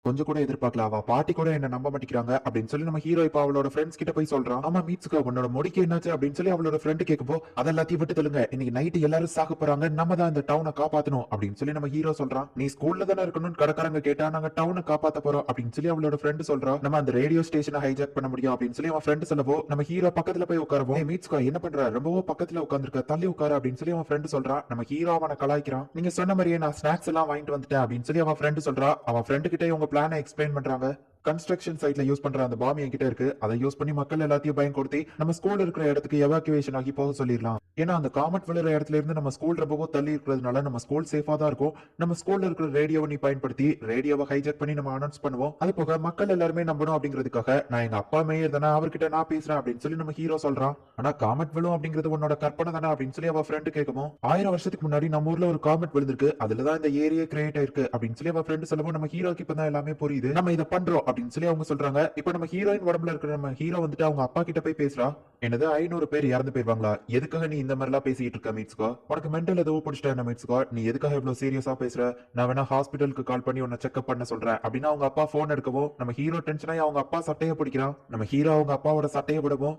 கொஞ்சம் கூட எதிர்பார்க்கல. அவ பாட்டி கூட என்ன நம்ப மாட்டேங்கிறாங்க அப்படின்னு சொல்லி நம்ம ஹீரோ இப்ப அவளோட ஃப்ரெண்ட்ஸ் கிட்ட போய் சொல்றான். ஆமா மீட்சுகா, உன்னோட முடிக்கு என்னாச்சு அப்படின்னு சொல்லி அவளோட ஃப்ரெண்ட் கேட்கப்போ, அத எல்லாத்தையும் விட்டு தள்ளுங்க, இன்னைக்கு நைட் எல்லாரும் சாக போறாங்க, நம்ம தான் இந்த டவுனை காப்பாத்தணும் அப்படின்னு சொல்லி நம்ம ஹீரோ சொல்றான். நீ ஸ்கூல்ல தானே இருக்கணும்னு கடைக்காரங்க கேட்டா, நாங்க டவுனை காப்பாத்த போறோம் அப்படின்னு சொல்லி அவளோட ஃப்ரெண்ட் சொல்றா. நம்ம அந்த ரேடியோ ஸ்டேஷனை ஹைஜாக் பண்ண முடியும் அப்படின்னு சொல்லி அவன் ஃப்ரெண்ட் சொல்லவோ, நம்ம ஹீரோ பக்கத்துல போய் உட்காரவோ, மீட்சுகா என்ன பண்ற, ரொம்பவோ பக்கத்துல உட்கார்ந்துருக்க, தள்ளி உட்காரு அப்படின்னு சொல்லி அவன் ஃப்ரெண்ட் சொல்றான். நம்ம ஹீரோ அவனை கலாய்க்கிறான். நீங்க சொன்ன மாதிரியே நான் ஸ்நாக்ஸ் எல்லாம் வாங்கிட்டு வந்துட்டேன் அப்படின்னு சொல்லி அவன் ஃப்ரெண்ட் சொல்றா. அவன் ஃப்ரெண்ட் கிட்ட இவங்க பிளானை எக்ஸ்பிளைன் பண்றாங்க. கன்ஸ்ட்ரக்ஷன் சைட்ல யூஸ் பண்ற அந்த பாம் என்கிட்ட இருக்கு, அதை யூஸ் பண்ணி மக்கள் எல்லாத்தையும் பயன்படுத்தி நம்ம ஸ்கூல் இருக்கிற இடத்துக்கு எவாக்குவேஷன் ஆகி போக சொல்லிடலாம். ஏன்னா அந்த காமெட் விழுற இடத்துல இருந்து நம்ம ஸ்கூல் ரொம்பவோ தள்ளி இருக்கிறதுனால நம்ம ஸ்கூல் சேஃபா தான் இருக்கும். நம்ம ஸ்கூல்ல இருக்கிற ரேடியோவை நீ பயன்படுத்தி ரேடியோவை ஹைஜாக் பண்ணி நம்ம அனௌன்ஸ் பண்ணுவோம். அது போக மக்கள் எல்லாருமே நம்பணும் அப்படிங்கிறதுக்காக நான் எங்க அப்பா மேயர் தானே, அவர்கிட்ட நான் பேசுறேன் அப்படின்னு சொல்லி நம்ம ஹீரோ சொல்றான். ஆனா காமெட் விழும் அப்படிங்கிறது உன்னோட கற்பனை தானே அப்படின்னு சொல்லி அவ ஃப்ரெண்ட் கேட்கவும், 1000 வருஷத்துக்கு முன்னாடி நம்ம ஊர்ல ஒரு காமெட் விழுந்திருக்கு, அதுலதான் இந்த ஏரியா கிரியேட் ஆயிருக்கு அப்படின்னு சொல்லி அவ ஃப்ரெண்ட் சொல்லவும் நம்ம ஹீரோக்கு இப்பதான் எல்லாமே புரியுது, நம்ம இதை பண்றோம் அப்படின்னு சொல்லி அவங்க சொல்றாங்க. இப்ப நம்ம ஹீரோயின் உடம்புல இருக்கிற நம்ம ஹீரோ வந்துட்டு அவங்க அப்பா கிட்ட போய் பேசுறா. என்னது 500 பேர் இறந்து போயிருவாங்களா, எதுக்காக நீ இந்த மாதிரி எல்லாம் பேசிட்டு இருக்க மீட்ஸ்கோ, உனக்கு மென்டல் ஏதோ பிடிச்சிட்டா என்ன மீட்ஸ்கோ, நீ எதுக்காக இவ்வளவு சீரியஸா பேசுற, நான் வேணா ஹாஸ்பிட்டலுக்கு கால் பண்ணி உன்னை செக்அப் பண்ண சொல்றேன் அப்படின்னு அவங்க அப்பா போன் எடுக்கவும் நம்ம ஹீரோ டென்ஷனாகி அவங்க அப்பா சட்டையை பிடிக்கிறான். நம்ம ஹீரோ அவங்க அப்பாவோட சட்டையை விடவும்,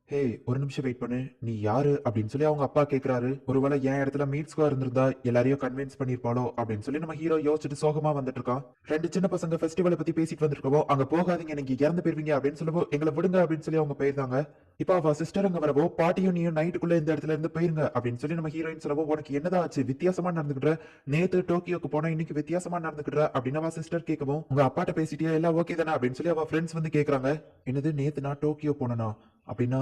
ஹே ஒரு நிமிஷம் வெயிட் பண்ணு, நீ யாரு அப்படின்னு சொல்லி அவங்க அப்பா கேக்குறாரு. ஒருவேளை என் இடத்துல மீட்ஸ்கோ இருந்திருந்தா எல்லாரையும் கன்வின்ஸ் பண்ணிருப்பாளோ அப்படின்னு சொல்லி நம்ம ஹீரோ யோசிச்சுட்டு சோகமா வந்துட்டு இருக்கான். ரெண்டு சின்ன பசங்க ஃபெஸ்டிவலை பத்தி பேசிட்டு வந்திருக்கவோ, அங்க போகாதீங்க நீங்க இறந்து போயிருவீங்க அப்படின்னு சொல்லவோ, எங்களை விடுங்க அப்படின்னு சொல்லி அவங்க போயிருந்தாங்க. இப்ப அவ சிஸ்டர் அங்க வரவோ, பாட்டியும் நீயும் நைட்டுக்குள்ள இந்த இடத்துல இருந்து போயிருங்க அப்படின்னு சொல்லி நம்ம ஹீரோயின் சொல்லவோ, உனக்கு என்னதான் ஆச்சு, வித்தியாசமா நடந்துக்கிட்ட, நேத்து டோக்கியோக்கு போனா இன்னைக்கு வித்தியாசமா நடந்துக்கிட்ட அப்படின்னு அவ சிஸ்டர் கேட்கவும், உங்க அப்பாட்ட பேசிட்டியா, எல்லாம் ஓகே தானே அப்படின்னு சொல்லி அவ ஃப்ரெண்ட்ஸ் வந்து கேக்குறாங்க. என்னது நேத்து நான் டோக்கியோ போனனா அப்படின்னா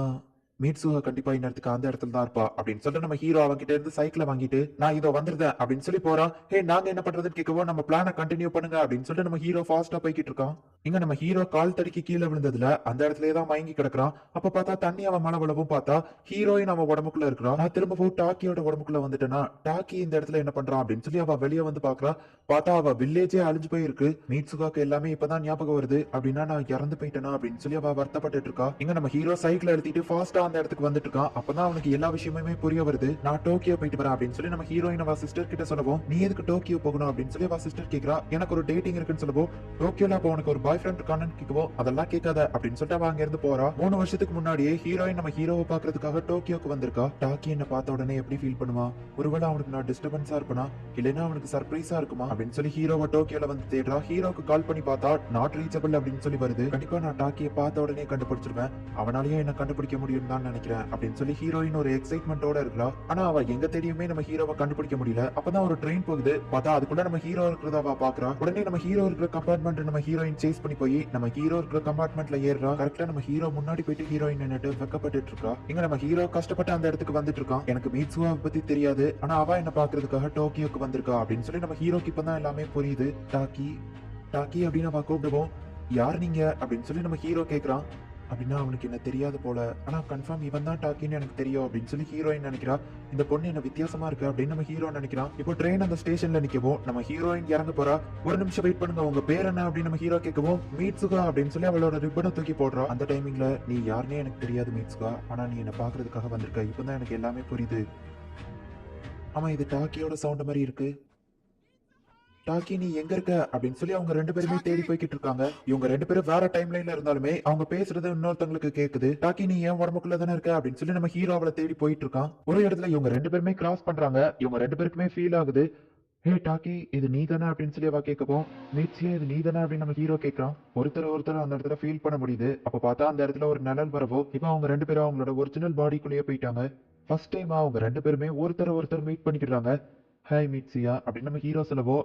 மீட்சுகா கண்டிப்பா இந்நேரத்துக்கு அந்த இடத்துல தான் இருப்பா அப்படின்னு சொல்லிட்டு நம்ம ஹீரோ அவங்க கிட்ட இருந்து சைக்கிளை வாங்கிட்டு நான் இதோ வந்துருந்தேன் அப்படின்னு சொல்லி போறான். ஹே நாங்க என்ன பண்றதுன்னு கேட்கவோ, நம்ம பிளான கண்டினியூ பண்ணுங்க அப்படின்னு சொல்லிட்டு நம்ம ஹீரோ ஃபாஸ்டா போய்கிட்டு இருக்கான். இங்க நம்ம ஹீரோ கால் தடிக்கி கீழே விழுந்ததுல அந்த இடத்துலயே தான் மயங்கி கிடக்குறான். அப்ப பார்த்தா தண்ணி அவன் மழை விழவும் பார்த்தா ஹீரோயின் அவன் உடம்புக்குள்ள இருக்கிறான். நான் திரும்பவும் டாக்கியோட உடம்புக்குள்ள வந்துட்டேன்னா டாக்கி இந்த இடத்துல என்ன பண்றான் அப்படின்னு சொல்லி அவ வெளியே வந்து பாக்குறா. பார்த்தா அவ வில்லேஜே அழிஞ்சு போயிருக்கு. மீட்சுகாக்கு எல்லாமே இப்பதான் ஞாபகம் வருது, அப்படின்னா நான் இறந்து போயிட்டேனா அப்படின்னு சொல்லி அவ வருத்தப்பட்டு இருக்கா. இங்க நம்ம ஹீரோ சைக்கிள் எடுத்துட்டு ஃபாஸ்டா அந்த இடத்துக்கு வந்துட்டு இருக்கான். அப்பதான் அவனுக்கு எல்லா விஷயமுமே புரிய வருது. நான் டோக்கியோ போயிட்டு வரேன் அப்படின்னு சொல்லி நம்ம ஹீரோயின் அவ சிஸ்டர் கிட்ட சொல்லவும், நீ எதுக்கு டோக்கியோ போகணும் அப்படின்னு சொல்லி அவ சிஸ்டர் கேக்குறா. எனக்கு ஒரு டேட்டிங் இருக்குன்னு சொல்லவும், டோக்கியோல அப்ப உனக்கு ஒரு பாய் ஃப்ரெண்ட் இருக்கானு கேட்கவோ, அதெல்லாம் கேட்காத அப்படின்னு சொல்லிட்டு அவ அங்க இருந்து போறா. 3 வருஷத்துக்கு முன்னாடியே ஹீரோயின் நம்ம ஹீரோவை பாக்குறதுக்காக டோக்கியோக்கு வந்திருக்கா. டாக்கி என்ன பார்த்த உடனே எப்படி ஃபீல் பண்ணுவா, ஒருவேளை அவனுக்கு நான் டிஸ்டர்பன்ஸா இருப்பனா, இல்லைன்னா அவனுக்கு சர்ப்ரைஸா இருக்குமா அப்படின்னு சொல்லி ஹீரோவை டோக்கியோல வந்து தேடுறா. ஹீரோக்கு கால் பண்ணி பார்த்தா நாட் ரீச்சபிள் அப்படின்னு சொல்லி வருது. கண்டிப்பா நான் டாக்கியை பார்த்த உடனே கண்டுபிடிச்சிருவேன், அவனாலயும் என்ன கண்டுபிடிக்க முடியும் தான் நினைக்கிறேன் அப்படின்னு சொல்லி ஹீரோயின் ஒரு எக்ஸைட்மெண்டோட இருக்கா. ஆனா அவ எங்க தேடியுமே நம்ம ஹீரோவை கண்டுபிடிக்க முடியல. அப்பதான் ஒரு ட்ரெயின் போகுது, பார்த்தா அதுக்குள்ள நம்ம ஹீரோ இருக்கிறத அவ பாக்குறா. உடனே நம்ம ஹீரோ இருக்கிற கம்பார்ட்மெண்ட் நம்ம ஹீரோயின் சேஸ் பண்ணி போய் நம்ம ஹீரோ இருக்கிற கம்பார்ட்மெண்ட்ல ஏறா. கரெக்டா நம்ம ஹீரோ முன்னாடி போயிட்டு ஹீரோயின் நின்னுட்டு வெக்கப்பட்டு இருக்கா. இங்க நம்ம ஹீரோ கஷ்டப்பட்டு அந்த இடத்துக்கு வந்துட்டு இருக்கான். எனக்கு மீட்சுவாவை பத்தி தெரியாது, ஆனா அவ என்ன பாக்குறதுக்காக டோக்கியோக்கு வந்திருக்கா அப்படின்னு சொல்லி நம்ம ஹீரோக்கு இப்பதான் எல்லாமே புரியுது. டாக்கி டாக்கி அப்படின்னு அவ கூப்பிடுவோம். யார் நீங்க அப்படின்னு சொல்லி நம்ம ஹீரோ கேக்குறான். அப்படின்னா அவனுக்கு என்ன தெரியாது போல, ஆனா கன்ஃபார்ம் இவன் தான் டாக்கின்னு எனக்கு தெரியும் அப்படின்னு சொல்லி ஹீரோயின் நினைக்கிறா. இந்த பொண்ணு என்ன வித்தியாசமா இருக்கு அப்படின்னு நம்ம ஹீரோ நினைக்கிறான். இப்போ ட்ரெயின் அந்த ஸ்டேஷன்ல நிக்கவும் நம்ம ஹீரோயின் இறங்க போறா. ஒரு நிமிஷம் வெயிட் பண்ணுங்க, உங்க பேர் என்ன அப்படின்னு நம்ம ஹீரோ கேட்கவும், மீட்சுகா அப்படின்னு சொல்லி அவளோட ரிப்பனை தூக்கி போடுறா. அந்த டைமிங்ல நீ யாருன்னே எனக்கு தெரியாது மீட்சுகா, ஆனா நீ என்ன பாக்குறதுக்காக வந்திருக்க, இப்பதான் எனக்கு எல்லாமே புரியுது. ஆமா இது டாக்கியோட சவுண்ட் மாதிரி இருக்கு. டாக்கி நீ எங்க இருக்க அப்படின்னு சொல்லி அவங்க ரெண்டு பேருமே தேடி போய்கிட்டு இருக்காங்க. இவங்க ரெண்டு பேரும் வேற டைம் லைன்ல இருந்தாலுமே அவங்க பேசுறது இன்னொருத்தங்களுக்கு கேக்குது. டாக்கி நீ ஏன் உடம்புக்குள்ள தானே இருக்க அப்படின்னு சொல்லி நம்ம ஹீரோ அவளை தேடி போயிட்டு இருக்கான். ஒரு இடத்துல இவங்க ரெண்டு பேருமே கிராஸ் பண்றாங்க. இவங்க ரெண்டு பேருக்குமே ஃபீல் ஆகுது. ஹே டாக்கி இது நீ தானே அப்படின்னு சொல்லி அவ கேட்கவும், மீட்ஸியே இது நீ தானே அப்படின்னு நம்ம ஹீரோ கேட்கறான். ஒருத்தர் அந்த இடத்துல ஃபீல் பண்ண முடியுது. அப்ப பார்த்தா அந்த இடத்துல ஒரு நிழல் வரவோ, இப்ப அவங்க ரெண்டு பேரும் அவங்களோட ஒரிஜினல் பாடிக்குள்ளேயே போயிட்டாங்க. ஃபர்ஸ்ட் டைம் அவங்க ரெண்டு பேருமே ஒருத்தர் மீட் பண்ணிக்கிறாங்க. ஹாய் மீட்ஸியா அப்படின்னு நம்ம ஹீரோ சொல்லவோ,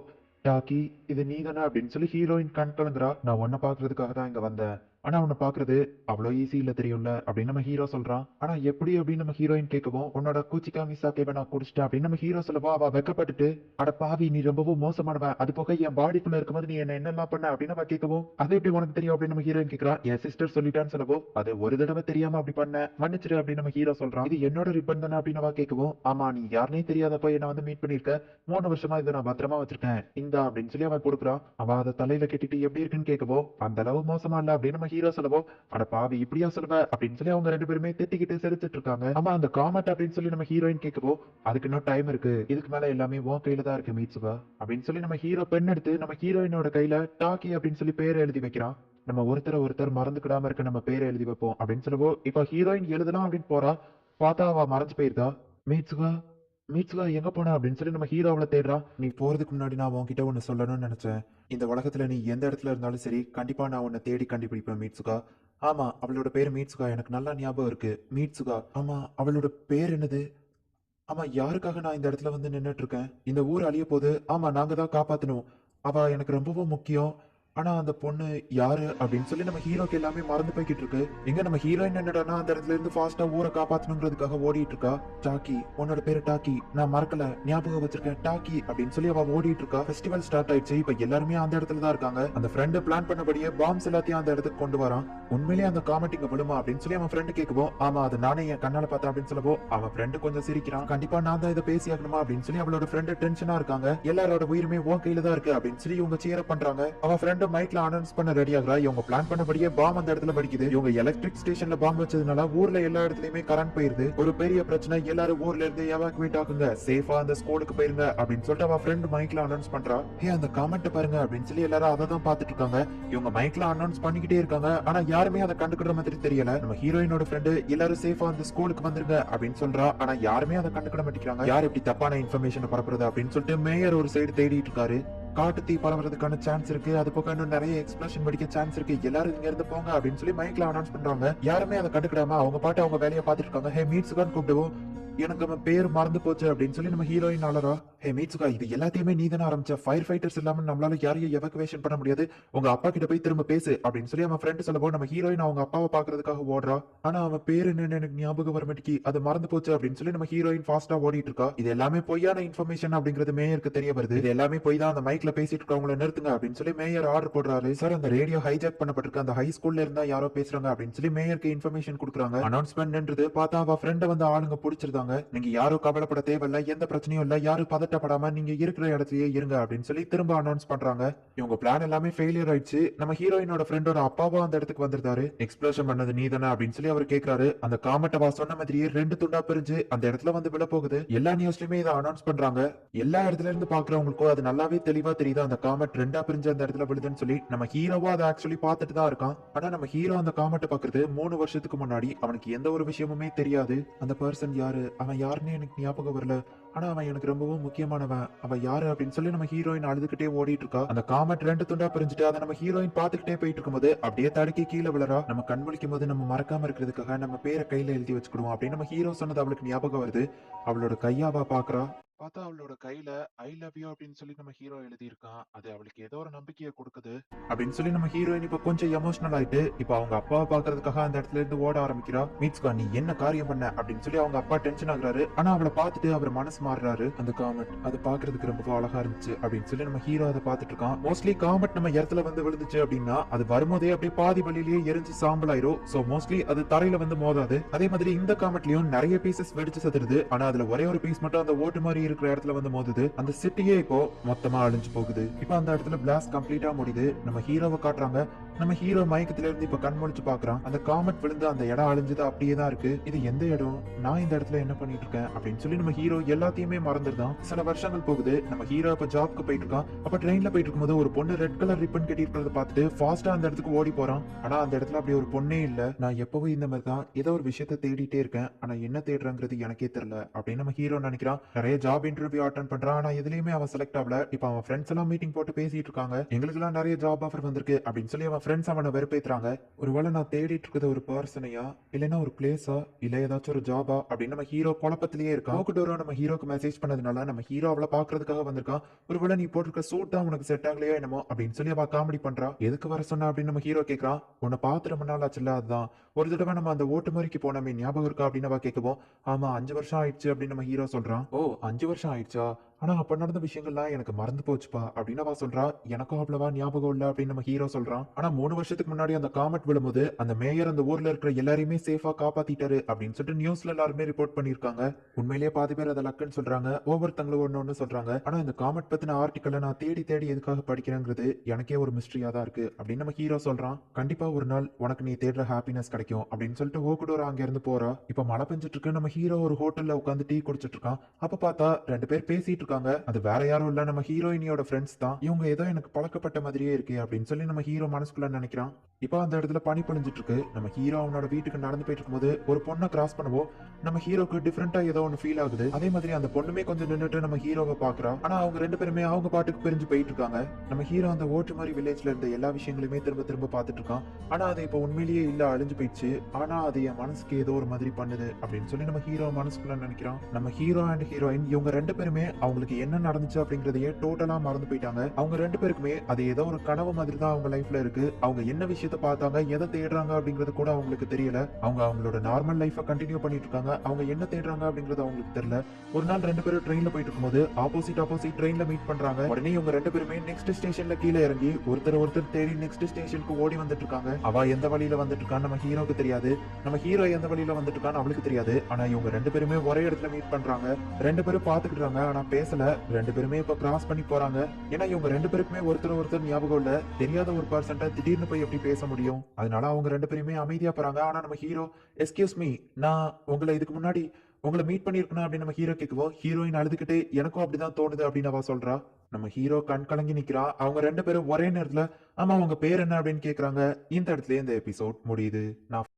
டாக்கி இது நீ தானே அப்படின்னு சொல்லி ஹீரோயின் கண் கலங்குறா. நான் உன்னை பாக்குறதுக்காக தான் இங்க வந்தேன், ஆனா உன்னை பாக்குறது அவ்வளவு ஈஸி இல்ல தெரியும்ல அப்படின்னு நம்ம ஹீரோ சொல்றான். ஆனா எப்படி அப்படின்னு நம்ம ஹீரோயின் கேட்கவும், உன்னோட கூச்சிக்கா மிஸ்ஸாக்கேவை நான் குடிச்சிட்டேன் அப்படின்னு நம்ம ஹீரோ சொல்லவோ, அவ வெக்கப்பட்டுட்டு, அட பாவி நீ ரொம்பவும் மோசமானவன், அது போக என் பாடிக்குள்ள இருக்கும்போது நீ என்ன என்னெல்லாம் பண்ண அப்படின்னு அவ கேட்கவும், அது எப்படி உனக்கு தெரியும் அப்படின்னு நம்ம ஹீரோயின் கேட்கறா. என் சிஸ்டர் சொல்லிட்டான்னு சொல்லவோ, அது ஒரு தடவை தெரியாம அப்படி பண்ண, மன்னிச்சிரு அப்படின்னு நம்ம ஹீரோ சொல்றான். இது என்னோட ரிப்பன் தானே அப்படின்னு அவ கேட்கவும், ஆமா நீ யாருனே தெரியாதப்ப என்ன வந்து மீட் பண்ணிருக்க, 3 வருஷமா இதை நான் பத்திரமா வச்சிருக்கேன் இந்தா அப்படின்னு சொல்லி அவ கொடுக்குறான். அவ அதை தலையில கட்டிட்டு எப்படி இருக்குன்னு கேட்கவோ, அந்த அளவு மோசமா இல்ல அப்படின்னு நம்ம நம்ம ஹீரோ சொல்லவோ, அட பாவி இப்படியா சொல்லுவ அப்படின்னு சொல்லி அவங்க ரெண்டு பேருமே திட்டிக்கிட்டு சிரிச்சிட்டு இருக்காங்க. ஆமா அந்த காமெட் அப்படின்னு சொல்லி நம்ம ஹீரோயின் கேட்கவோ, அதுக்கு இன்னும் டைம் இருக்கு, இதுக்கு மேல எல்லாமே உன் கையில தான் இருக்கு மீட்சுகா அப்படின்னு சொல்லி நம்ம ஹீரோ பென் எடுத்து நம்ம ஹீரோயினோட கையில டாக்கி அப்படின்னு சொல்லி பேரை எழுதி வைக்கிறான். நம்ம ஒருத்தர் மறந்துக்கிடாம இருக்க நம்ம பேரை எழுதி வைப்போம் அப்படின்னு சொல்லவோ, இப்ப ஹீரோயின் எழுதலாம் அப்படின்னு போறா, பார்த்தா அவ மறைஞ்சு போயிருந்தா. மீட்சுகா மீட்சுகா எங்க போன அப்படின்னு சொல்லி நம்ம ஹீரோ அவளை தேடுறா. நீ போறதுக்கு முன்னாடி நான் உன்கிட்ட ஒன்னு சொல்லணும்னு நினைச்சேன். இந்த உலகத்துல நீ எந்த இடத்துல இருந்தாலும் சரி, கண்டிப்பா நான் உன்னை தேடி கண்டுபிடிப்பேன் மீட்சுகா. ஆமா அவளோட பேரு மீட்சுகா, எனக்கு நல்லா ஞாபகம் இருக்கு மீட்சுகா. ஆமா அவளோட பேர் என்னது? ஆமா யாருக்காக நான் இந்த இடத்துல வந்து நின்னுட்டு இருக்கேன்? இந்த ஊர் அழிய போகுது, ஆமா நாங்க தான் காப்பாத்தணும். அவ எனக்கு ரொம்பவும் முக்கியம். ஆனா அந்த பொண்ணு யாரு அப்படின்னு சொல்லி நம்ம ஹீரோக்கு எல்லாமே மறந்து போய்கிட்டு இருக்கு. எங்க நம்ம ஹீரோயின் என்னடான்னா அந்த இடத்துல இருந்து ஃபாஸ்டா ஊரை காப்பாத்தணுங்கிறதுக்காக ஓடிட்டு இருக்கா. டாக்கி உன்னோட பேரு டாக்கி, நான் மறக்கல, ஞாபகம் வச்சிருக்கேன் டாக்கி அப்படின்னு சொல்லி அவ ஓடிட்டு இருக்கா. ஃபெஸ்டிவல் ஸ்டார்ட் ஆயிடுச்சு, இப்ப எல்லாருமே அந்த இடத்துல தான் இருக்காங்க. அந்த ஃப்ரெண்டு பிளான் பண்ணபடியே பாம்ஸ் எல்லாத்தையும் அந்த இடத்துக்கு கொண்டு வரான். உண்மையிலேயே அந்த காமெட் இங்க விழுமா அப்படின்னு சொல்லி அவன் ஃப்ரெண்டு கேட்குவோம். ஆமா அது நானே என் கண்ணால பார்த்தேன் அப்படின்னு சொல்லவோ, அவன் ஃப்ரெண்டு கொஞ்சம் சிரிக்கிறான். கண்டிப்பா நான் தான் இதை பேசி ஆகணுமா அப்படின்னு சொல்லி அவளோட ஃப்ரெண்டு டென்ஷனா இருக்காங்க. எல்லாரோட உயிருமே உன் கையில தான் இருக்கு அப்படின்னு சொல்லி இவங்க சேர பண்றாங்க. அவன் ஃப்ரெண்டு மைக்ல அனௌன்ஸ் பண்ண ரெடி ஆகுறா. இவங்க பிளான் பண்ணபடியே பாம் அந்த இடத்துல வெடிக்குது. இவங்க எலக்ட்ரிக் ஸ்டேஷன்ல பாம் வச்சதுனால ஊர்ல எல்லா இடத்துலயுமே கரண்ட் போயிருது. ஒரு பெரிய பிரச்சனை, எல்லாரும் ஊர்ல இருந்து எவாக்குவேட் ஆகுங்க, சேஃபா அந்த ஸ்கூலுக்கு போயிருங்க அப்படின்னு சொல்லிட்டு அவ ஃப்ரெண்ட் மைக்ல அனௌன்ஸ் பண்றா. ஹே அந்த காமெண்ட் பாருங்க அப்படின்னு சொல்லி எல்லாரும் அதை தான் பாத்துட்டு இருக்காங்க. இவங்க மைக்ல அனௌன்ஸ் பண்ணிக்கிட்டே இருக்காங்க, ஆனா யாருமே அதை கண்டுக்கிற மாதிரி தெரியல. நம்ம ஹீரோயினோட ஃப்ரெண்டு எல்லாரும் சேஃபா அந்த ஸ்கூலுக்கு வந்துருங்க அப்படின்னு சொல்றா, ஆனா யாருமே அதை கண்டுக்கிட மாட்டேங்கிறாங்க. யார் இப்படி தப்பான இன்ஃபர்மேஷன் பரப்புறது அப்படின்னு சொல்லிட்டு மேயர் ஒரு சைடு தேடிட்டு இருக்காரு. காட்டு தீ பரவறதுக்கான சான்ஸ் இருக்கு, அது பக்கம் இன்னும் நிறைய எக்ஸ்ப்ளோஷன் வெடிக்க சான்ஸ் இருக்கு, எல்லாரும் இங்க இருந்து போங்க அப்படின்னு சொல்லி மைக்ல அனௌன்ஸ் பண்றாங்க. யாருமே அதை கண்டுக்கிடாம அவங்க பாட்டு அவங்க வேலையை பார்த்துட்டு இருக்காங்க. ஹே மீட்சுகான்னு கூப்பிடுவோம், எனக்கு அவன் பேர் மறந்து போச்சு அப்படின்னு சொல்லி நம்ம ஹீரோயின் அலறா. ஹே மீட்சுகா இது எல்லாத்தையுமே நீ தானே ஆரம்பிச்ச, ஃபயர் ஃபைட்டர்ஸ் இல்லாம நம்மளால யாரையும் எவாக்குவேஷன் பண்ண முடியாது, உங்க அப்பா கிட்ட போய் திரும்ப பேசு அப்படின்னு சொல்லி அவன் ஃப்ரெண்ட் சொல்லவோ, நம்ம ஹீரோயின் அவங்க அப்பாவை பாக்குறதுக்காக ஓடுறா. ஆனா அவன் பேர் என்னன்னு எனக்கு ஞாபகம் வர மாட்டேங்கி, அது மறந்து போச்சு அப்படின்னு சொல்லி நம்ம ஹீரோயின் ஃபாஸ்டா ஓடிட்டு இருக்கா. இது எல்லாமே பொய்யான இன்ஃபர்மேஷன் அப்படிங்கிறது மேயருக்கு தெரிய வருது. இது எல்லாமே போய் தான் அந்த மைக்ல பேசிட்டு இருக்கவங்கள நிறுத்துங்க அப்படின்னு சொல்லி மேயர் ஆர்டர் போடுறாரு. சார் அந்த ரேடியோ ஹைஜாக் பண்ணப்பட்டிருக்கு, அந்த ஹை ஸ்கூல்ல இருந்தா யாரோ பேசுறாங்க அப்படின்னு சொல்லி மேயருக்கு இன்ஃபர்மேஷன் கொடுக்குறாங்க. அனௌன்ஸ்மெண்ட் பார்த்தா அவ ஃப்ரெண்ட வந்து ஆளுங்க பிடிச்சிருந்தாங்க. நீங்க யாரும் கவலைப்பட தேவையில்ல, எந்த பிரச்சனையும் இல்ல, யாரும் பதட்டப்படாம நீங்க இருக்கிற இடத்துலயே இருங்க அப்படின்னு சொல்லி திரும்ப அனௌன்ஸ் பண்றாங்க. இவங்க பிளான் எல்லாமே ஃபெயிலியர் ஆயிடுச்சு. நம்ம ஹீரோயினோட ஃப்ரெண்டோட அப்பாவும் அந்த இடத்துக்கு வந்திருந்தாரு. எக்ஸ்ப்ளோஷன் பண்ணது நீ தானே அப்படின்னு சொல்லி அவர் கேட்கிறாரு. அந்த காமெட்டவா சொன்ன மாதிரியே ரெண்டு துண்டா பிரிஞ்சு அந்த இடத்துல வந்து விழ போகுது. எல்லா நியூஸ்லயுமே இதை அனௌன்ஸ் பண்றாங்க. எல்லா இடத்துல இருந்து பாக்குறவங்களுக்கும் அது நல்லாவே தெளிவா தெரியுது, அந்த காமெட் ரெண்டா பிரிஞ்சு அந்த இடத்துல விழுதுன்னு சொல்லி. நம்ம ஹீரோவா அதை ஆக்சுவலி பார்த்துட்டு தான் இருக்கான். ஆனா நம்ம ஹீரோ அந்த காமெட்டை பாக்குறது 3 வருஷத்துக்கு முன்னாடி. அவனுக்கு எந்த ஒரு விஷயமுமே தெரியாது. அந்த பர்சன் யாரு, அவன் யாருன்னு எனக்கு ஞாபகம் வரல, ஆனா அவன் எனக்கு ரொம்பவும் முக்கியமானவன், அவன் யாரு அப்படின்னு சொல்லி நம்ம ஹீரோயின் அழுதுகிட்டே ஓடிட்டு இருக்கா. அந்த காமெட் ரெண்டு துண்டா பிரிஞ்சுட்டு அதை நம்ம ஹீரோயின் பாத்துக்கிட்டே போயிட்டு இருக்கும்போது அப்படியே தடுக்கி கீழே விழறா. நம்ம கண் முழிக்கும் போது நம்ம மறக்காம இருக்கிறதுக்காக நம்ம பேரை கையில எழுதி வச்சுக்கிடுவோம் அப்படின்னு நம்ம ஹீரோ சொன்னது அவளுக்கு ஞாபகம் வருது. அவளோட கையாவா பாக்குறா. பார்த்தா அவளோட கையில ஐ லவ் யூ அப்படின்னு சொல்லி நம்ம ஹீரோ எழுதி இருக்கான். அது அவளுக்கு ஏதோ ஒரு நம்பிக்கையை கொடுக்குது அப்படின்னு சொல்லி நம்ம ஹீரோயின் இப்ப கொஞ்சம் எமோஷனல் ஆயிட்டு இப்ப அவங்க அப்பாவை பாக்குறதுக்காக அந்த இடத்துல இருந்து ஓட ஆரம்பிக்கிறா. மீட்சுகா நீ என்ன காரியம் பண்ண அப்படின்னு சொல்லி அவங்க அப்பா டென்ஷன் ஆகுறாரு. ஆனா அவளை பார்த்துட்டு அவர் மனசு மாறுறாரு. அந்த காமெட் அது பாக்குறதுக்கு ரொம்ப அழகா இருந்துச்சு அப்படின்னு சொல்லி நம்ம ஹீரோ அதை பார்த்துட்டு இருக்கான். மோஸ்ட்லி காமெட் நம்ம இடத்துல வந்து விழுந்துச்சு அப்படின்னா அது வரும்போதே அப்படியே பாதி வழியிலேயே எரிஞ்சு சாம்பல் ஆயிரும். சோ மோஸ்ட்லி அது தரையில வந்து மோதாது. அதே மாதிரி இந்த காமெட்லயும் நிறைய பீசஸ் வெடிச்சு சதுருது. ஆனா அதுல ஒரே ஒரு பீஸ் மட்டும் அந்த ஓட்டு மாதிரி இருக்கிற இடத்துல வந்து மோதுது. அந்த சிட்டியே இப்போ மொத்தமா அழிஞ்சு போகுது. இப்போ அந்த இடத்துல பிளாஸ்ட் கம்ப்ளீட்டா முடியுது. நம்ம ஹீரோவை காட்டுறாங்க. நம்ம ஹீரோ மயக்கத்துல இருந்து இப்ப கண் முழிச்சு பாக்குறான். அந்த காமெட் விழுந்து அந்த இடம் அழிஞ்சது அப்படியே தான் இருக்கு. இது எந்த இடம், நான் இந்த இடத்துல என்ன பண்ணிட்டு இருக்கேன் அப்படின்னு சொல்லி நம்ம ஹீரோ எல்லாத்தையுமே மறந்துருந்தான். சில வருஷங்கள் போகுது. நம்ம ஹீரோ இப்ப ஜாப்க்கு போயிட்டு இருக்கான். அப்ப ட்ரெயின்ல போயிட்டு இருக்கும்போது ஒரு பொண்ணு ரெட் கலர் ரிப்பன் கட்டி இருக்கிறத பார்த்துட்டு ஃபாஸ்டா அந்த இடத்துக்கு ஓடி போறான். ஆனா அந்த இடத்துல அப்படி ஒரு பொண்ணே இல்ல. நான் எப்பவும் இந்த மாதிரி தான் ஏதோ ஒரு விஷயத்த தேடிட்டே இருக்கேன், ஆனா என்ன தேடுறங்கிறது எனக்கே தெரியல அப்படின்னு நம்ம ஹீரோ நினைக்கிறான். நிறைய ஜாப் இன்டர்வியூ அட்டென்ட் பண்றான். ஆனா எதுலயுமே அவன் செலக்ட் ஆகல. இப்ப அவன் ஃப்ரெண்ட்ஸ் எல்லாம் மீட்டிங் போட்டு பேசிட்டு இருக்காங்க. எங்களுக்கு எல்லாம் நிறைய ஜாப் ஆஃபர் வந்திருக்கு அப்படின்னு சொல்லி அவன் ஃப்ரெண்ட்ஸ் அவனை வெறுப்பேத்துறாங்க. ஒருவேளை நான் தேடிட்டு இருக்கிறது ஒரு பர்சனையா, இல்லைன்னா ஒரு பிளேஸா, இல்ல ஏதாச்சும் ஒரு ஜாபா அப்படின்னு நம்ம ஹீரோ குழப்பத்திலேயே இருக்கான். ஓகட்டோரோ நம்ம ஹீரோக்கு மெசேஜ் பண்ணதுனால நம்ம ஹீரோ அவளை பாக்குறதுக்காக வந்திருக்கான். ஒருவேளை நீ போட்டிருக்க சூட் தான் உனக்கு செட் ஆகலையா என்னமோ அப்படின்னு சொல்லி அவ காமெடி பண்றா. எதுக்கு வர சொன்னா அப்படின்னு நம்ம ஹீரோ கேட்கறான். உன்னை பார்த்து ரொம்ப நாள் ஆச்சுல்ல, அதுதான். ஒரு தடவை நம்ம அந்த ஓட்டு மாதிரிக்கு போனோமே ஞாபகம் இருக்கா அப்படின்னு அவ கேட்கவும், ஆமா 5 வருஷம் ஆயிடுச்சு அப்படின்னு நம்ம ஹீரோ சொல்றான். ஓ 5 வருஷம் ஆயிடுச்சா, ஆனா அப்ப நடந்த விஷயங்கள்லாம் எனக்கு மறந்து போச்சுப்பா அப்படின்னு அவ சொல்றா. எனக்கும் அவ்வளவா ஞாபகம் இல்ல அப்படின்னு நம்ம ஹீரோ சொல்றான். ஆனா 3 வருஷத்துக்கு முன்னாடி அந்த காமெட் விழும்போது அந்த மேயர் அந்த ஊர்ல இருக்கிற எல்லாரையுமே சேஃபா காப்பாத்திட்டாரு அப்படின்னு சொல்லிட்டு நியூஸ்ல எல்லாருமே ரிப்போர்ட் பண்ணிருக்காங்க. உண்மையிலேயே பாதி பேர் அதை லக்குன்னு சொல்றாங்க, ஒவ்வொருத்தங்களும் ஒண்ணு ஒண்ணு சொல்றாங்க. ஆனா இந்த காமெட் பத்தின ஆர்டிக்கலை நான் தேடி தேடி எதுக்காக படிக்கிறேங்கிறது எனக்கே ஒரு மிஸ்ட்ரியா தான் இருக்கு அப்படின்னு நம்ம ஹீரோ சொல்றான். கண்டிப்பா ஒரு நாள் உனக்கு நீ தேடுற ஹாப்பினஸ் கிடைக்கும் அப்படின்னு சொல்லிட்டு ஓகுடோரா அங்க இருந்து போறா. இப்ப மழை பெஞ்சிட்டு இருக்கு. நம்ம ஹீரோ ஒரு ஹோட்டல்ல உட்காந்து டீ குடிச்சிட்டு இருக்கான். அப்ப பார்த்தா 2 பேர் பேசிட்டு இருக்காங்க. அது வேற யாரும் இல்ல, நம்ம ஹீரோயினியோட ஃப்ரெண்ட்ஸ் தான். இவங்க ஏதோ எனக்கு பழக்கப்பட்ட மாதிரியே இருக்கே அப்படின்னு சொல்லி நம்ம ஹீரோ மனசுக்குள்ள நினைக்கிறான். இப்போ அந்த இடத்துல பனி பொழிஞ்சிட்டு இருக்கு. நம்ம ஹீரோ அவனோட வீட்டுக்கு நடந்து போயிட்டு இருக்கும்போது ஒரு பொண்ணை கிராஸ் பண்ணவோ நம்ம ஹீரோக்கு டிஃப்ரெண்டா ஏதோ ஒன்று ஃபீல் ஆகுது. அதே மாதிரி அந்த பொண்ணுமே கொஞ்சம் நின்னுட்டு நம்ம ஹீரோவை பாக்குறா. ஆனா அவங்க 2 பேருமே அவங்க பாட்டுக்கு பிரிஞ்சு போயிட்டு இருக்காங்க. நம்ம ஹீரோ அந்த ஓட்டுமாரி வில்லேஜ்ல இருந்த எல்லா விஷயங்களையுமே திரும்ப திரும்ப பார்த்துட்டு இருக்கான். ஆனா அது இப்போ உண்மையிலேயே இல்ல, அழிஞ்சு போயிடுச்சு. ஆனா அது என் மனசுக்கு ஏதோ ஒரு மாதிரி பண்ணுது அப்படின்னு சொல்லி நம்ம ஹீரோ மனசுக்குள்ள நினைக்கிறான். நம்ம ஹீரோ அண்ட் ஹீரோயின் இவங்க 2 பேருமே அவங்களுக்கு என்ன நடந்துச்சு அப்படிங்கறதையே டோட்டலா மறந்து போயிட்டாங்க. அவங்க 2 பேருக்குமே அது ஏதோ ஒரு கனவு மாதிரி தான் அவங்க லைஃப்ல இருக்கு. அவங்க என்ன விஷயத்த பார்த்தாங்க, எதை தேடுறாங்க அப்படிங்கறது கூட அவங்களுக்கு தெரியல. அவங்க அவங்களோட நார்மல் லைஃபை கண்டினியூ பண்ணிட்டு இருக்காங்க. அவங்க என்ன தேடுறாங்க அப்படிங்கறது அவங்களுக்கு தெரியல. ஒரு நாள் 2 பேரும் ட்ரெயின்ல போயிட்டு இருக்கும்போது ஆப்போசிட் ட்ரெயின்ல மீட் பண்றாங்க. உடனே இவங்க 2 பேருமே நெக்ஸ்ட் ஸ்டேஷன்ல கீழே இறங்கி ஒருத்தர் தேடி நெக்ஸ்ட் ஸ்டேஷனுக்கு ஓடி வந்துட்டு இருக்காங்க. அவ எந்த வழியில வந்துட்டு இருக்கான்னு நம்ம ஹீரோக்கு தெரியாது. நம்ம ஹீரோ எந்த வழியில வந்துட்டு இருக்கான்னு அவளுக்கு தெரியாது. ஆனா இவங்க 2 பேருமே ஒரே இடத்துல மீட் பண்றாங்க. 2 பேரும் பாத்துக்கிட்டாங்க ஆனா பேசல. 2 பேருமே இப்ப கிராஸ் பண்ணி போறாங்க. ஏன்னா இவங்க 2 பேருக்குமே ஒருத்தர் ஞாபகம் இல்ல. தெரியாத ஒரு பர்சன்ட்ட திடீர்னு போய் எப்படி பேச முடியும்? அதனால அவங்க 2 பேருமே அமைதியா போறாங்க. ஆனா நம்ம ஹீரோ, எஸ்கியூஸ் மீ, நான் உங்களை இதுக்கு முன்னாடி உங்களை மீட் பண்ணிருக்கணும் அப்படின்னு நம்ம ஹீரோ கேட்குவோம். ஹீரோயின் அழுதுகிட்டே எனக்கும் அப்படிதான் தோணுது அப்படின்னு அவ சொல்றா. நம்ம ஹீரோ கண் கலங்கி நிக்கிறா. அவங்க 2 பேரும் ஒரே நேரத்துல ஆமா உங்க பேர் என்ன அப்படின்னு கேக்குறாங்க. இந்த இடத்துல இந்த எபிசோட் முடியுது. நான்